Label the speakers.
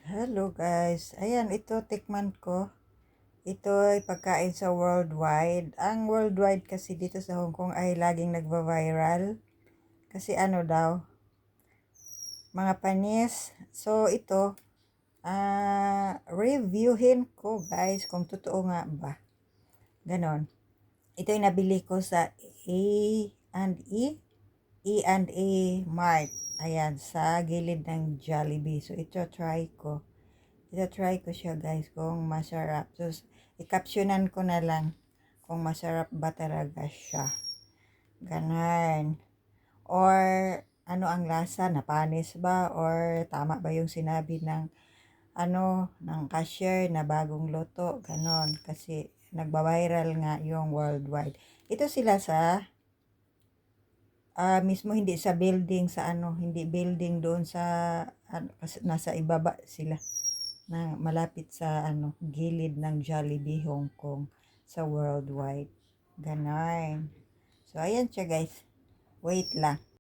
Speaker 1: Hello guys. Ayan, ito tikman ko. Ito ay pagkain sa worldwide. Ang worldwide kasi dito sa Hong Kong ay laging nagva-viral. Kasi ano daw, mga panis. So ito, reviewin ko guys kung totoo nga ba. Ganon. Ito ay nabili ko sa A&E, E&A Mart. Ayan, sa gilid ng Jollibee. So ito try ko. Ita-try ko siya guys kung masarap. So, i-captionan ko na lang kung masarap ba talaga siya. Ganon. Or ano ang lasa, napanis ba? Or tama ba yung sinabi ng ng cashier na bagong luto? Ganon. Kasi nagba-viral nga yung worldwide. Ito sila sa mismo hindi sa building sa hindi building doon sa kasi nasa ibaba sila na malapit sa gilid ng Jollibee Hong Kong sa worldwide. Ganon. So ayan siya guys. Wait lang.